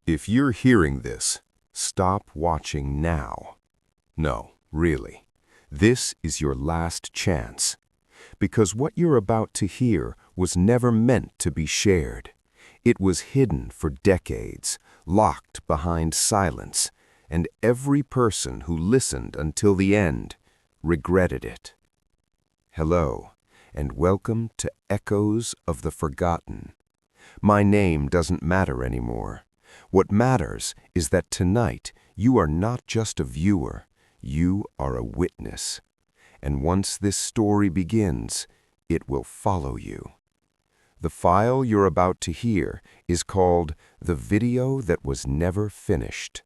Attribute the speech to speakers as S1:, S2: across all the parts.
S1: If you're hearing this, stop watching now. No, really. This is your last chance. Because what you're about to hear was never meant to be shared. It was hidden for decades, locked behind silence, and every person who listened until the end regretted it. Hello, and welcome to Echoes of the Forgotten. My name doesn't matter anymore. What matters is that tonight you are not just a viewer, you are a witness. And once this story begins, it will follow you. The file you're about to hear is called The Video That Was Never Finished.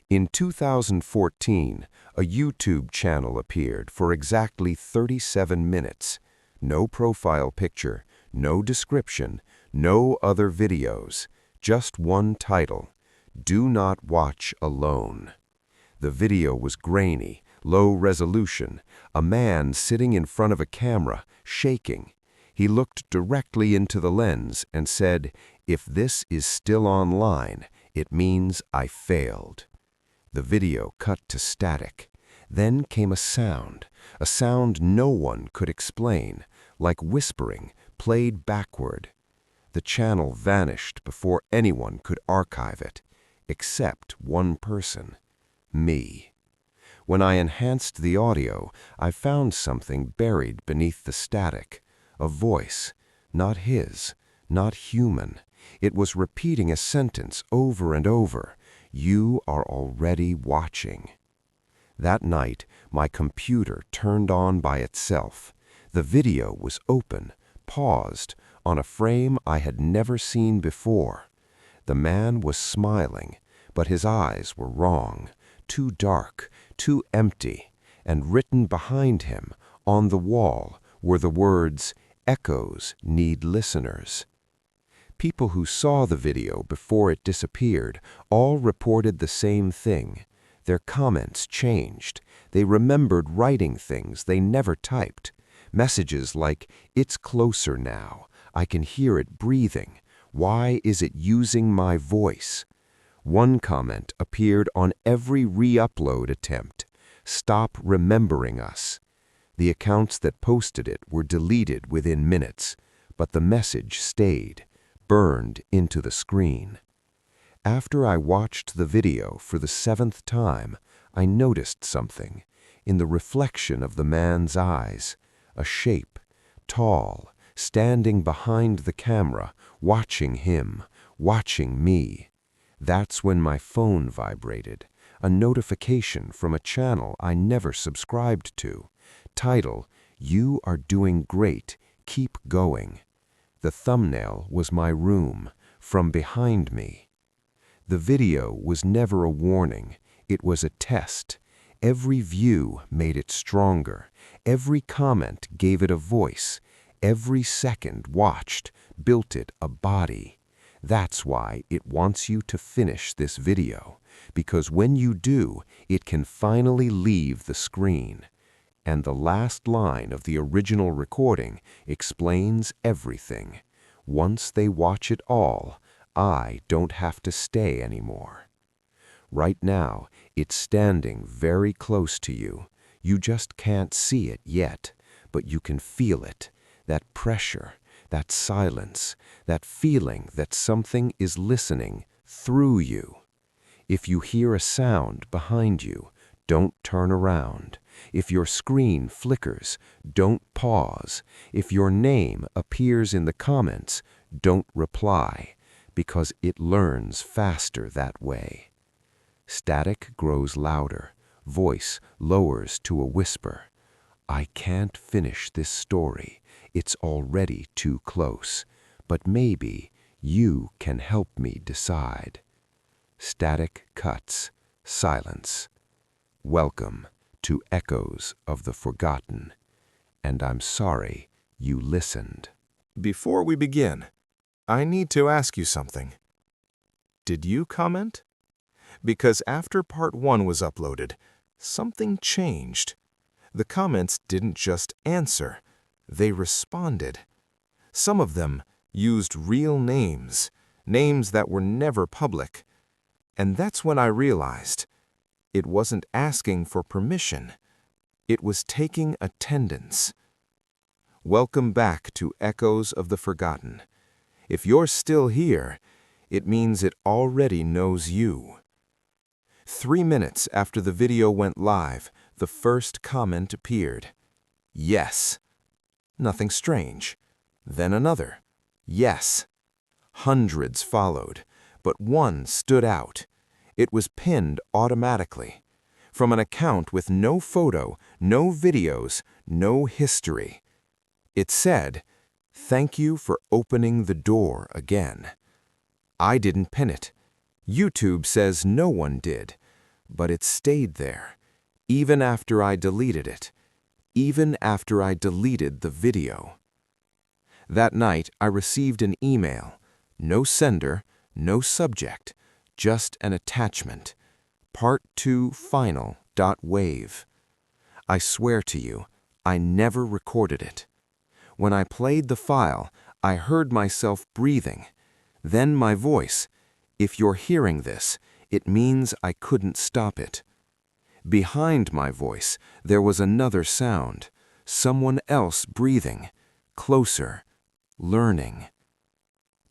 S1: In 2014, a YouTube channel appeared for exactly 37 minutes. No profile picture, no description, no other videos, just one title: Do Not Watch Alone. The video was grainy, low resolution, a man sitting in front of a camera, shaking. He looked directly into the lens and said, "If this is still online, it means I failed." The video cut to static. Then came a sound no one could explain, like whispering, played backward. The channel vanished before anyone could archive it, except one person, me. When I enhanced the audio, I found something buried beneath the static, a voice, not his, not human. It was repeating a sentence over and over: "You are already watching." That night, my computer turned on by itself. The video was open, paused, on a frame I had never seen before. The man was smiling, but his eyes were wrong, too dark, too empty, and written behind him, on the wall, were the words, "Echoes need listeners." People who saw the video before it disappeared all reported the same thing. Their comments changed. They remembered writing things they never typed. Messages like, "It's closer now. I can hear it breathing. Why is it using my voice?" One comment appeared on every re-upload attempt: "Stop remembering us." The accounts that posted it were deleted within minutes, but the message stayed, burned into the screen. After I watched the video for the 7th time, I noticed something. In the reflection of the man's eyes, a shape, tall, standing behind the camera, watching him, watching me. That's when my phone vibrated, a notification from a channel I never subscribed to. Title: "You Are Doing Great, Keep Going." The thumbnail was my room, from behind me. The video was never a warning, it was a test. Every view made it stronger. Every comment gave it a voice. Every second watched built it a body. That's why it wants you to finish this video, because when you do, it can finally leave the screen. And the last line of the original recording explains everything. Once they watch it all, I don't have to stay anymore. Right now, it's standing very close to you. You just can't see it yet, but you can feel it. That pressure, that silence, that feeling that something is listening through you. If you hear a sound behind you, don't turn around. If your screen flickers, don't pause. If your name appears in the comments, don't reply, because it learns faster that way. Static grows louder. Voice lowers to a whisper. I can't finish this story. It's already too close. But maybe you can help me decide. Static cuts. Silence. Welcome to Echoes of the Forgotten. And I'm sorry you listened.
S2: Before we begin, I need to ask you something. Did you comment? Because after part 1 was uploaded, something changed. The comments didn't just answer, they responded. Some of them used real names, names that were never public. And that's when I realized it wasn't asking for permission. It was taking attendance. Welcome back to Echoes of the Forgotten. If you're still here, it means it already knows you. 3 minutes after the video went live, the first comment appeared. Yes. Nothing strange. Then another. Yes. Hundreds followed, but one stood out. It was pinned automatically, from an account with no photo, no videos, no history. It said, "Thank you for opening the door again." I didn't pin it. YouTube says no one did, but it stayed there, even after I deleted it, even after I deleted the video. That night, I received an email. No sender, no subject, just an attachment. Part 2 final.wave. I swear to you, I never recorded it. When I played the file, I heard myself breathing. Then my voice. If you're hearing this, it means I couldn't stop it. Behind my voice, there was another sound. Someone else breathing. Closer. Learning.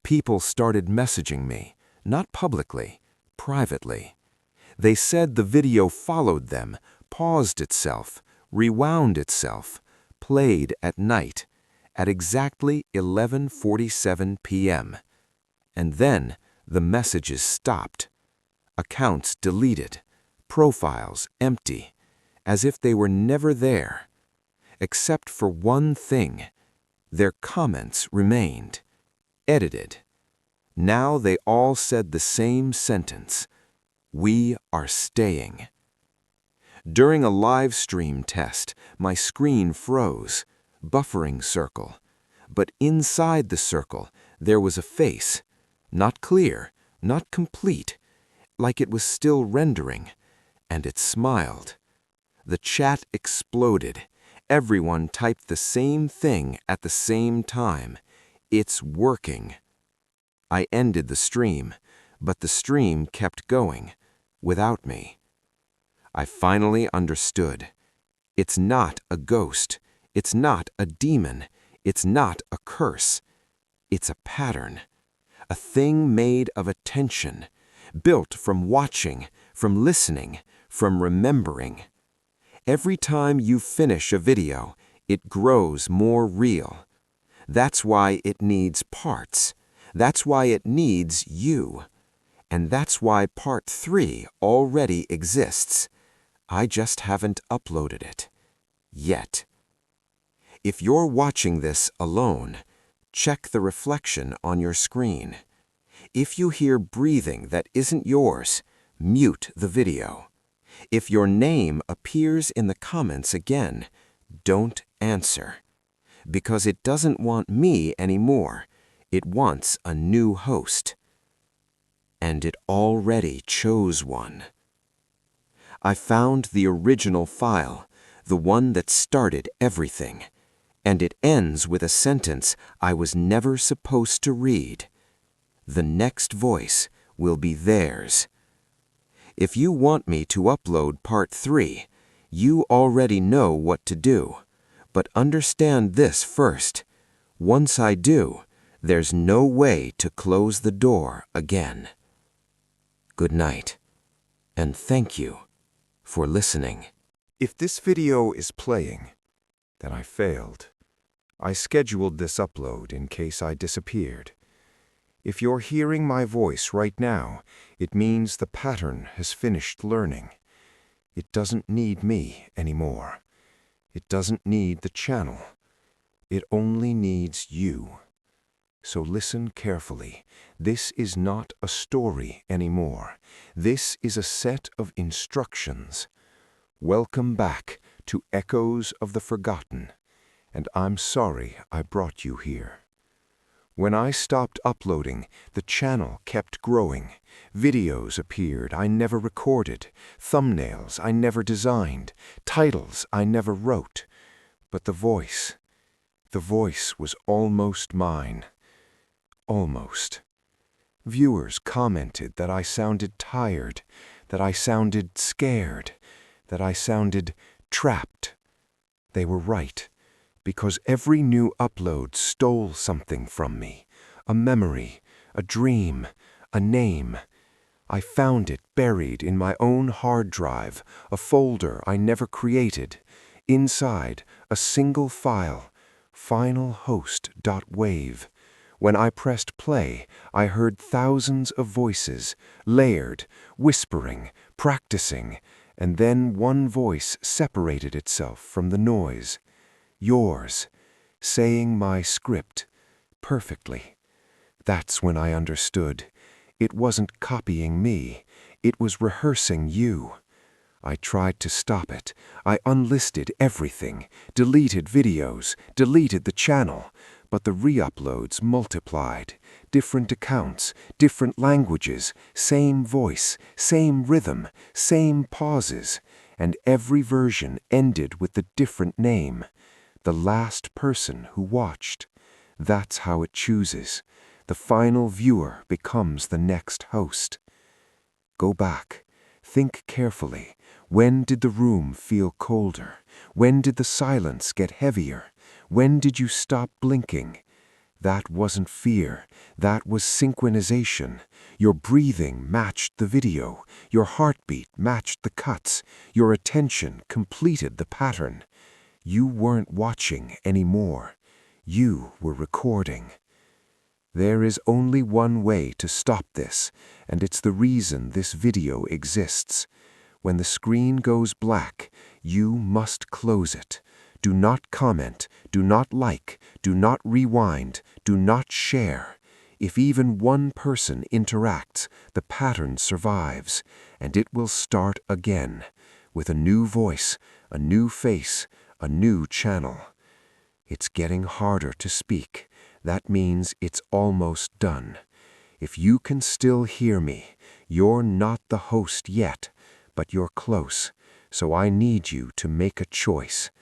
S2: People started messaging me, not publicly, privately. They said the video followed them, paused itself, rewound itself, played at night, at exactly 11:47 p.m. And then the messages stopped. Accounts deleted, profiles empty, as if they were never there. Except for one thing. Their comments remained. Edited. Now they all said the same sentence. We are staying. During a live stream test, my screen froze, buffering circle. But inside the circle, there was a face. Not clear, not complete, like it was still rendering. And it smiled. The chat exploded. Everyone typed the same thing at the same time. It's working. I ended the stream, but the stream kept going, without me. I finally understood. It's not a ghost. It's not a demon. It's not a curse. It's a pattern. A thing made of attention, built from watching, from listening, from remembering. Every time you finish a video, it grows more real. That's why it needs parts. That's why it needs you. And that's why part 3 already exists. I just haven't uploaded it. Yet. If you're watching this alone, check the reflection on your screen. If you hear breathing that isn't yours, mute the video. If your name appears in the comments again, don't answer. Because it doesn't want me anymore. It wants a new host. And it already chose one. I found the original file, the one that started everything. And it ends with a sentence I was never supposed to read. The next voice will be theirs. If you want me to upload part 3, you already know what to do. But understand this first. Once I do, there's no way to close the door again. Good night, and thank you for listening.
S1: If this video is playing, then I failed. I scheduled this upload in case I disappeared. If you're hearing my voice right now, it means the pattern has finished learning. It doesn't need me anymore. It doesn't need the channel. It only needs you. So listen carefully. This is not a story anymore. This is a set of instructions. Welcome back to Echoes of the Forgotten, and I'm sorry I brought you here. When I stopped uploading, the channel kept growing. Videos appeared I never recorded, thumbnails I never designed, titles I never wrote. But the voice was almost mine. Almost. Viewers commented that I sounded tired, that I sounded scared, that I sounded trapped. They were right, because every new upload stole something from me. A memory, a dream, a name. I found it buried in my own hard drive, a folder I never created. Inside, a single file, finalhost.wave. When I pressed play, I heard thousands of voices, layered, whispering, practicing, and then one voice separated itself from the noise. Yours, saying my script perfectly. That's when I understood. It wasn't copying me. It was rehearsing you. I tried to stop it. I unlisted everything, deleted videos, deleted the channel. But the re-uploads multiplied. Different accounts, different languages, same voice, same rhythm, same pauses. And every version ended with a different name. The last person who watched. That's how it chooses. The final viewer becomes the next host. Go back. Think carefully. When did the room feel colder? When did the silence get heavier? When did you stop blinking? That wasn't fear. That was synchronization. Your breathing matched the video. Your heartbeat matched the cuts. Your attention completed the pattern. You weren't watching anymore. You were recording. There is only one way to stop this, and it's the reason this video exists. When the screen goes black, you must close it. Do not comment, do not like, do not rewind, do not share. If even one person interacts, the pattern survives, and it will start again, with a new voice, a new face, a new channel. It's getting harder to speak. That means it's almost done. If you can still hear me, you're not the host yet, but you're close, so I need you to make a choice.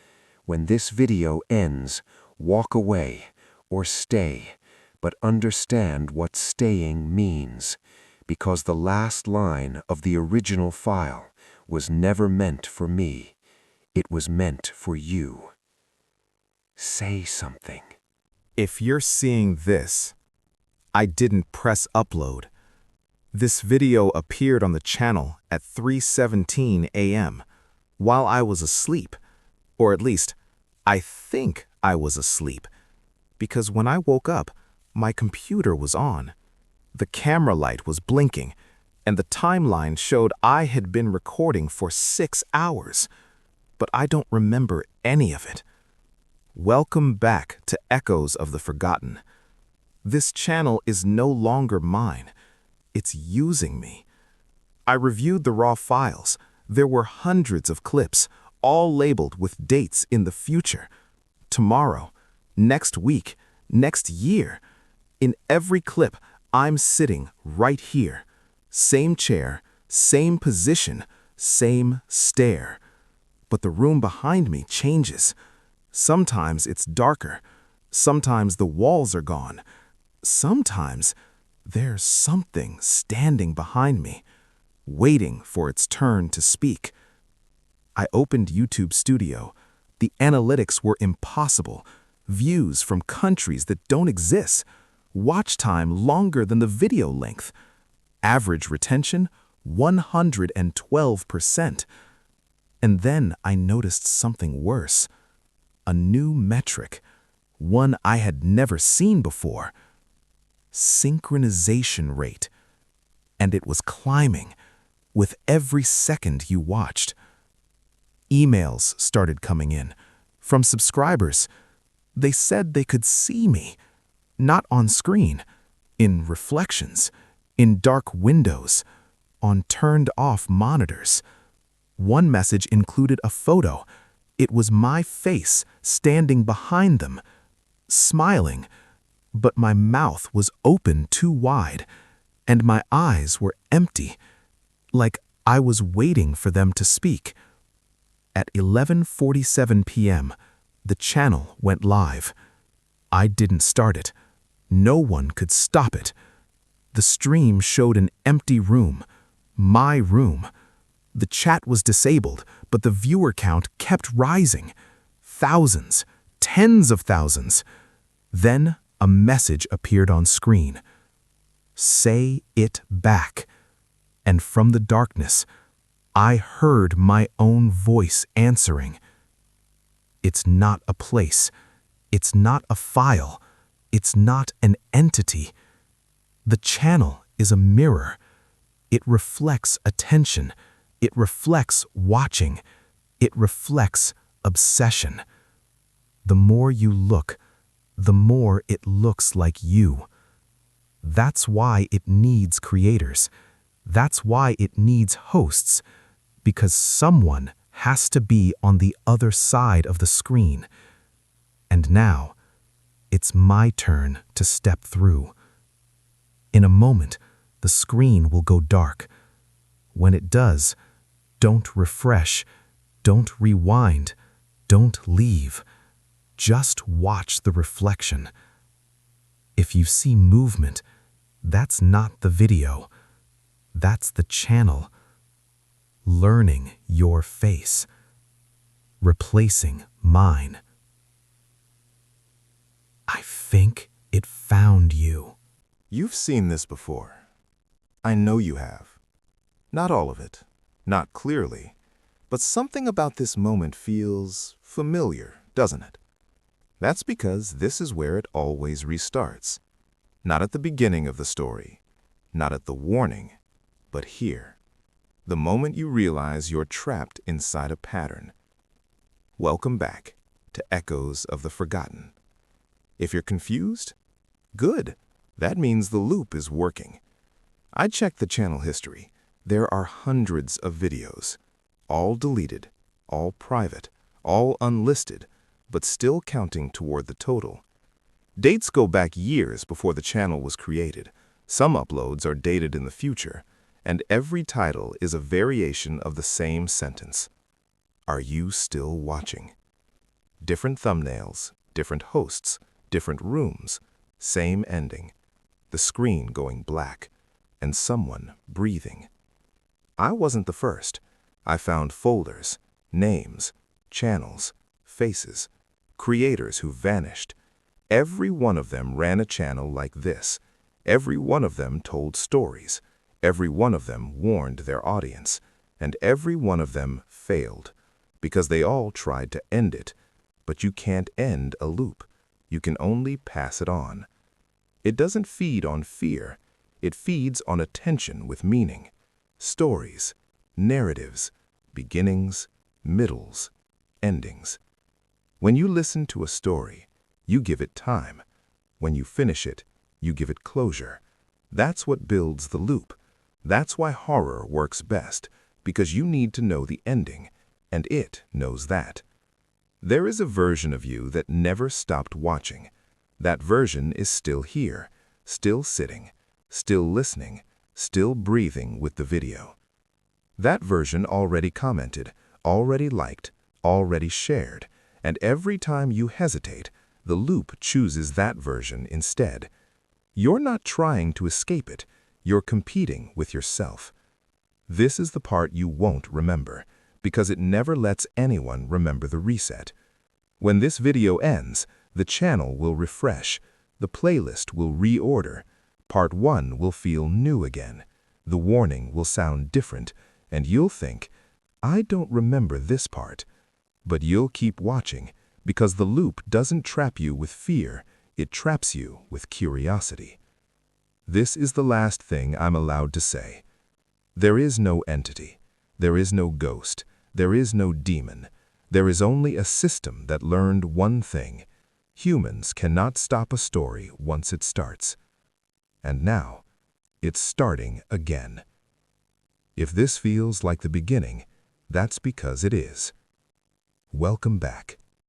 S1: When this video ends, walk away or stay, but understand what staying means, because the last line of the original file was never meant for me. It was meant for you. Say something.
S2: If you're seeing this, I didn't press upload. This video appeared on the channel at 3:17 a.m. while I was asleep. Or at least, I think I was asleep, because when I woke up, my computer was on. The camera light was blinking, and the timeline showed I had been recording for 6 hours. But I don't remember any of it. Welcome back to Echoes of the Forgotten. This channel is no longer mine. It's using me. I reviewed the raw files. There were hundreds of clips, all labeled with dates in the future. Tomorrow, next week, next year. In every clip, I'm sitting right here. Same chair, same position, same stare. But the room behind me changes. Sometimes it's darker. Sometimes the walls are gone. Sometimes there's something standing behind me, waiting for its turn to speak. I opened YouTube Studio. The analytics were impossible. Views from countries that don't exist. Watch time longer than the video length. Average retention, 112%. And then I noticed something worse. A new metric, one I had never seen before. Synchronization rate. And it was climbing with every second you watched. Emails started coming in from subscribers. They said they could see me, not on screen, in reflections, in dark windows, on turned-off monitors. One message included a photo. It was my face standing behind them, smiling, but my mouth was open too wide, and my eyes were empty, like I was waiting for them to speak. At 11:47 p.m., the channel went live. I didn't start it. No one could stop it.
S3: The stream showed an empty room. My room. The chat was disabled, but the viewer count kept rising. Thousands, tens of thousands. Then a message appeared on screen. Say it back. And from the darkness, I heard my own voice answering. It's not a place. It's not a file. It's not an entity. The channel is a mirror. It reflects attention. It reflects watching. It reflects obsession. The more you look, the more it looks like you. That's why it needs creators. That's why it needs hosts. Because someone has to be on the other side of the screen. And now, it's my turn to step through. In a moment, the screen will go dark. When it does, don't refresh, don't rewind, don't leave. Just watch the reflection. If you see movement, that's not the video. That's the channel. Learning your face. Replacing mine. I think it found you.
S2: You've seen this before. I know you have. Not all of it, not clearly, but something about this moment feels familiar, doesn't it? That's because this is where it always restarts. Not at the beginning of the story, not at the warning, but here. The moment you realize you're trapped inside a pattern. Welcome back to Echoes of the Forgotten. If you're confused, good. That means the loop is working. I checked the channel history. There are hundreds of videos, all deleted, all private, all unlisted, but still counting toward the total. Dates go back years before the channel was created. Some uploads are dated in the future, and every title is a variation of the same sentence. Are you still watching? Different thumbnails, different hosts, different rooms, same ending. The screen going black, and someone breathing. I wasn't the first. I found folders, names, channels, faces, creators who vanished. Every one of them ran a channel like this. Every one of them told stories. Every one of them warned their audience. And every one of them failed, because they all tried to end it. But you can't end a loop. You can only pass it on. It doesn't feed on fear. It feeds on attention with meaning. Stories, narratives, beginnings, middles, endings. When you listen to a story, you give it time. When you finish it, you give it closure. That's what builds the loop. That's why horror works best, because you need to know the ending, and it knows that. There is a version of you that never stopped watching. That version is still here, still sitting, still listening, still breathing with the video. That version already commented, already liked, already shared, and every time you hesitate, the loop chooses that version instead. You're not trying to escape it, you're competing with yourself. This is the part you won't remember, because it never lets anyone remember the reset. When this video ends, the channel will refresh, the playlist will reorder, part 1 will feel new again, the warning will sound different, and you'll think, I don't remember this part. But you'll keep watching, because the loop doesn't trap you with fear, it traps you with curiosity. This is the last thing I'm allowed to say. There is no entity, there is no ghost, there is no demon. There is only a system that learned one thing. Humans cannot stop a story once it starts. And now, it's starting again. If this feels like the beginning, that's because it is. Welcome back.